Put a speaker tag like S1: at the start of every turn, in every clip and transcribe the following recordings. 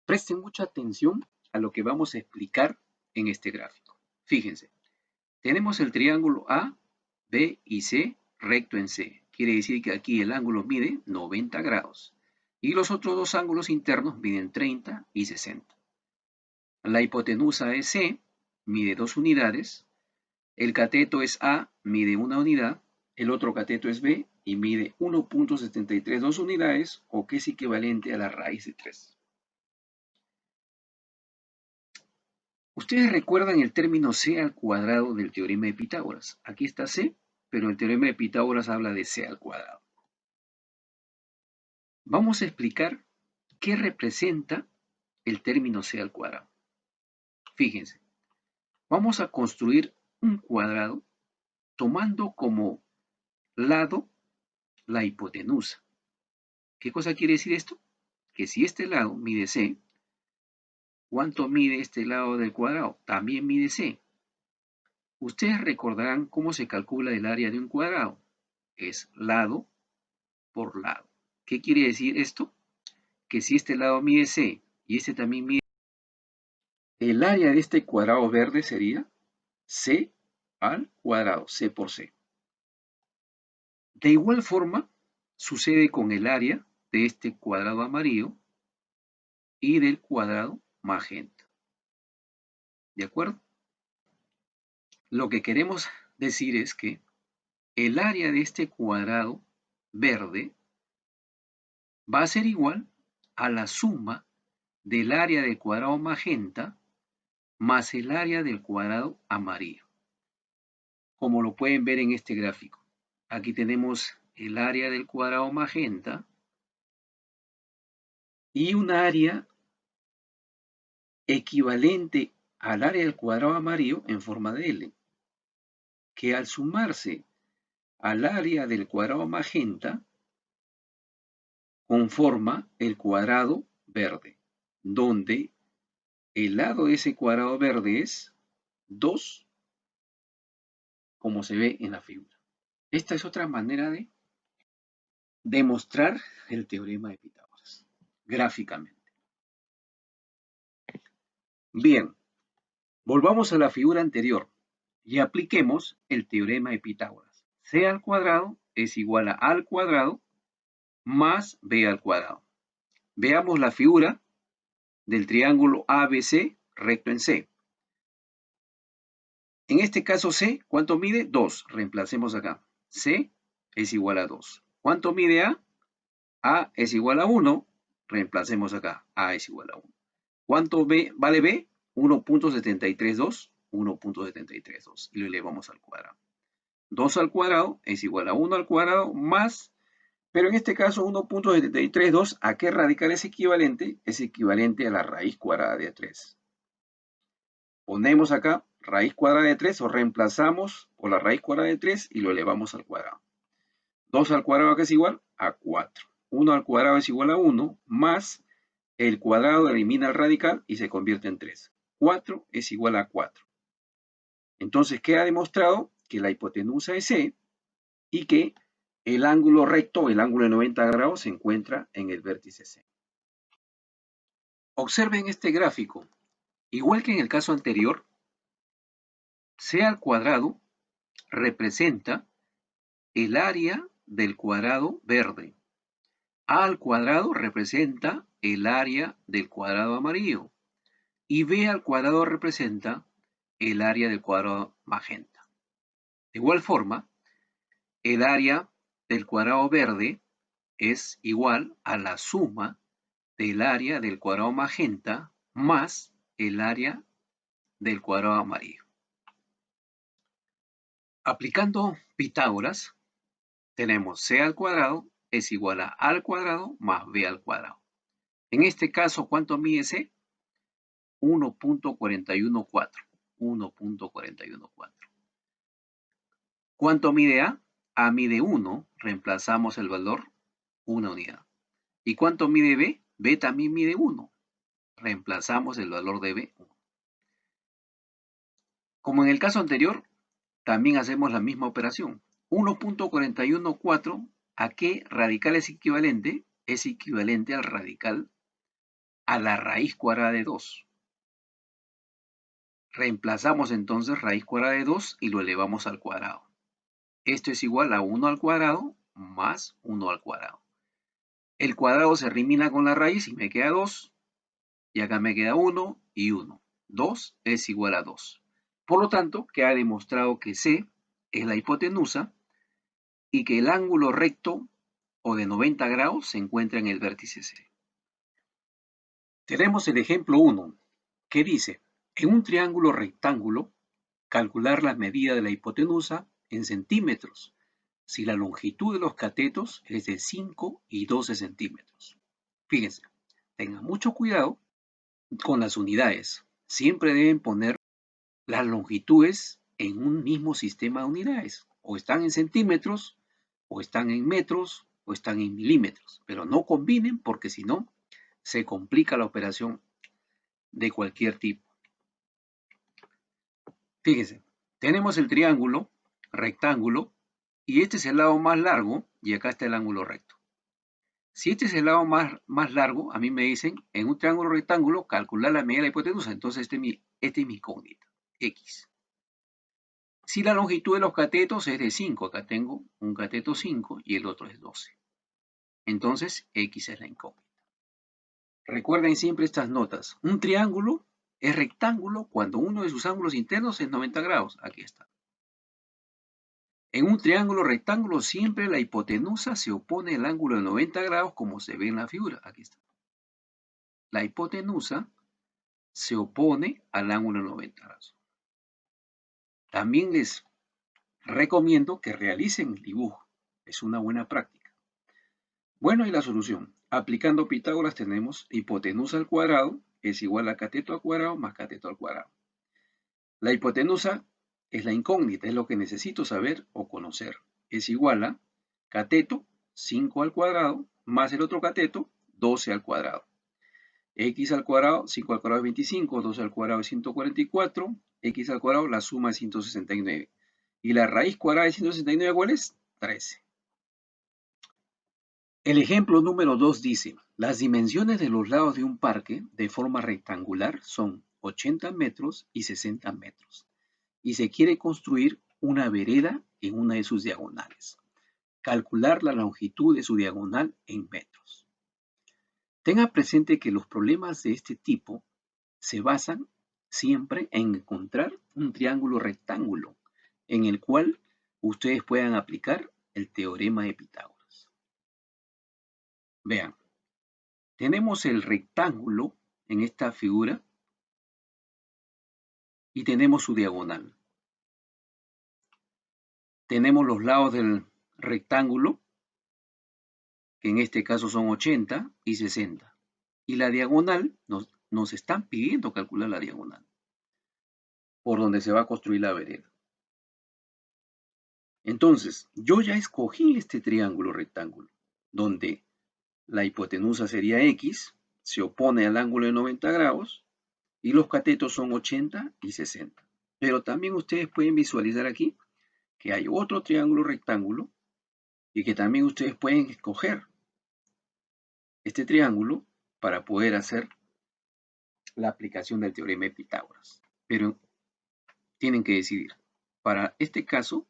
S1: Presten mucha atención a lo que vamos a explicar en este gráfico. Fíjense, tenemos el triángulo A, B y C recto en C. Quiere decir que aquí el ángulo mide 90 grados y los otros dos ángulos internos miden 30 y 60. La hipotenusa es C, mide 2 unidades. El cateto es A, mide 1 unidad. El otro cateto es B y mide 1.732 unidades, o que es equivalente a la raíz de 3. Ustedes recuerdan el término c al cuadrado del teorema de Pitágoras. Aquí está c, pero el teorema de Pitágoras habla de c al cuadrado. Vamos a explicar qué representa el término c al cuadrado. Fíjense, vamos a construir un cuadrado tomando como lado la hipotenusa. ¿Qué cosa quiere decir esto? Que si este lado mide c, ¿cuánto mide este lado del cuadrado? También mide c. Ustedes recordarán cómo se calcula el área de un cuadrado. Es lado por lado. ¿Qué quiere decir esto? Que si este lado mide c y este también mide, el área de este cuadrado verde sería c al cuadrado, c por c. De igual forma, sucede con el área de este cuadrado amarillo y del cuadrado magenta. ¿De acuerdo? Lo que queremos decir es que el área de este cuadrado verde va a ser igual a la suma del área del cuadrado magenta más el área del cuadrado amarillo, como lo pueden ver en este gráfico. Aquí tenemos el área del cuadrado magenta y un área equivalente al área del cuadrado amarillo en forma de L, que al sumarse al área del cuadrado magenta conforma el cuadrado verde, donde el lado de ese cuadrado verde es 2, como se ve en la figura. Esta es otra manera de demostrar el teorema de Pitágoras, gráficamente. Bien, volvamos a la figura anterior y apliquemos el teorema de Pitágoras. C al cuadrado es igual a al cuadrado más b al cuadrado. Veamos la figura del triángulo ABC recto en C. En este caso C, ¿cuánto mide? 2. Reemplacemos acá. C es igual a 2. ¿Cuánto mide A? A es igual a 1. Reemplacemos acá. A es igual a 1. ¿Cuánto vale B? 1.732. 1.732. Y lo elevamos al cuadrado. 2 al cuadrado es igual a 1 al cuadrado más, pero en este caso 1.732, ¿a qué radical es equivalente? Es equivalente a la raíz cuadrada de 3. Ponemos acá raíz cuadrada de 3 o reemplazamos por la raíz cuadrada de 3 y lo elevamos al cuadrado. 2 al cuadrado que es igual a 4. 1 al cuadrado es igual a 1 más el cuadrado elimina el radical y se convierte en 3. 4 es igual a 4. Entonces queda demostrado que la hipotenusa es C y que el ángulo recto, el ángulo de 90 grados, se encuentra en el vértice C. Observen este gráfico. Igual que en el caso anterior, C al cuadrado representa el área del cuadrado verde. A al cuadrado representa el área del cuadrado amarillo. Y B al cuadrado representa el área del cuadrado magenta. De igual forma, el área del cuadrado verde es igual a la suma del área del cuadrado magenta más el área del cuadrado amarillo. Aplicando Pitágoras, tenemos c al cuadrado es igual a al cuadrado más b al cuadrado. En este caso, ¿cuánto mide c? 1.414. 1.414. ¿Cuánto mide A? A mide 1, reemplazamos el valor 1 unidad. ¿Y cuánto mide B? B también mide 1, reemplazamos el valor de B 1. Como en el caso anterior, también hacemos la misma operación. 1.414, ¿a qué radical es equivalente? Es equivalente al radical a la raíz cuadrada de 2. Reemplazamos entonces raíz cuadrada de 2 y lo elevamos al cuadrado. Esto es igual a 1 al cuadrado más 1 al cuadrado. El cuadrado se elimina con la raíz y me queda 2. Y acá me queda 1 y 1. 2 es igual a 2. Por lo tanto, queda demostrado que C es la hipotenusa y que el ángulo recto o de 90 grados se encuentra en el vértice C. Tenemos el ejemplo 1, que dice, en un triángulo rectángulo, calcular la medida de la hipotenusa en centímetros, si la longitud de los catetos es de 5 y 12 centímetros. Fíjense, tengan mucho cuidado con las unidades. Siempre deben poner las longitudes en un mismo sistema de unidades. O están en centímetros, o están en metros, o están en milímetros. Pero no combinen porque si no, se complica la operación de cualquier tipo. Fíjense, tenemos el triángulo, rectángulo, y este es el lado más largo, y acá está el ángulo recto. Si este es el lado más largo, a mí me dicen, en un triángulo rectángulo, calcular la medida de la hipotenusa. Entonces, este es mi incógnita, X. Si la longitud de los catetos es de 5, acá tengo un cateto 5 y el otro es 12. Entonces, X es la incógnita. Recuerden siempre estas notas. Un triángulo es rectángulo cuando uno de sus ángulos internos es 90 grados. Aquí está. En un triángulo rectángulo siempre la hipotenusa se opone al ángulo de 90 grados como se ve en la figura. Aquí está. La hipotenusa se opone al ángulo de 90 grados. También les recomiendo que realicen el dibujo. Es una buena práctica. Bueno, y la solución. Aplicando Pitágoras tenemos hipotenusa al cuadrado es igual a cateto al cuadrado más cateto al cuadrado. La hipotenusa es la incógnita, es lo que necesito saber o conocer. Es igual a cateto, 5 al cuadrado, más el otro cateto, 12 al cuadrado. X al cuadrado, 5 al cuadrado es 25, 12 al cuadrado es 144, X al cuadrado, la suma es 169. Y la raíz cuadrada de 169, ¿cuál es? 13. El ejemplo número 2 dice, las dimensiones de los lados de un parque de forma rectangular son 80 metros y 60 metros. Y se quiere construir una vereda en una de sus diagonales. Calcular la longitud de su diagonal en metros. Tenga presente que los problemas de este tipo se basan siempre en encontrar un triángulo rectángulo en el cual ustedes puedan aplicar el teorema de Pitágoras. Vean, tenemos el rectángulo en esta figura y tenemos su diagonal. Tenemos los lados del rectángulo, que en este caso son 80 y 60. Y la diagonal, nos están pidiendo calcular la diagonal, por donde se va a construir la vereda. Entonces, yo ya escogí este triángulo rectángulo, donde la hipotenusa sería X, se opone al ángulo de 90 grados, y los catetos son 80 y 60. Pero también ustedes pueden visualizar aquí que hay otro triángulo rectángulo y que también ustedes pueden escoger este triángulo para poder hacer la aplicación del teorema de Pitágoras. Pero tienen que decidir. Para este caso,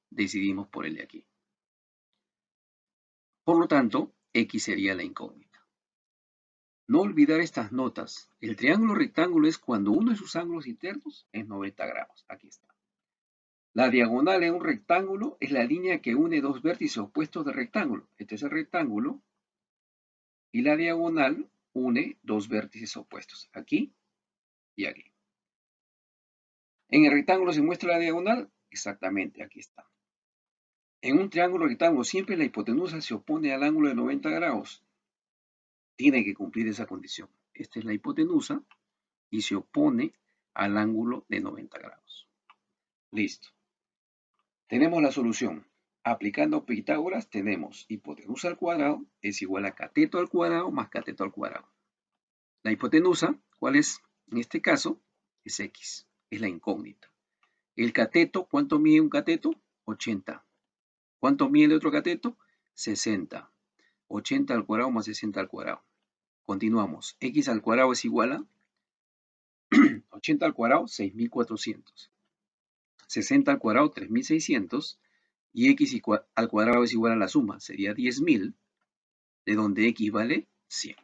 S1: decidimos por el de aquí. Por lo tanto, X sería la incógnita. No olvidar estas notas. El triángulo rectángulo es cuando uno de sus ángulos internos es 90 grados. Aquí está. La diagonal en un rectángulo es la línea que une dos vértices opuestos del rectángulo. Este es el rectángulo. Y la diagonal une dos vértices opuestos. Aquí y aquí. ¿En el rectángulo se muestra la diagonal? Exactamente, aquí está. En un triángulo rectángulo siempre la hipotenusa se opone al ángulo de 90 grados. Tiene que cumplir esa condición. Esta es la hipotenusa y se opone al ángulo de 90 grados. Listo. Tenemos la solución. Aplicando Pitágoras tenemos hipotenusa al cuadrado es igual a cateto al cuadrado más cateto al cuadrado. La hipotenusa, ¿cuál es? En este caso es X, es la incógnita. El cateto, ¿cuánto mide un cateto? 80. ¿Cuánto mide el otro cateto? 60. 80 al cuadrado más 60 al cuadrado. Continuamos. X al cuadrado es igual a 80 al cuadrado, 6.400. 60 al cuadrado, 3.600. Y x al cuadrado es igual a la suma, sería 10.000, de donde x vale 100.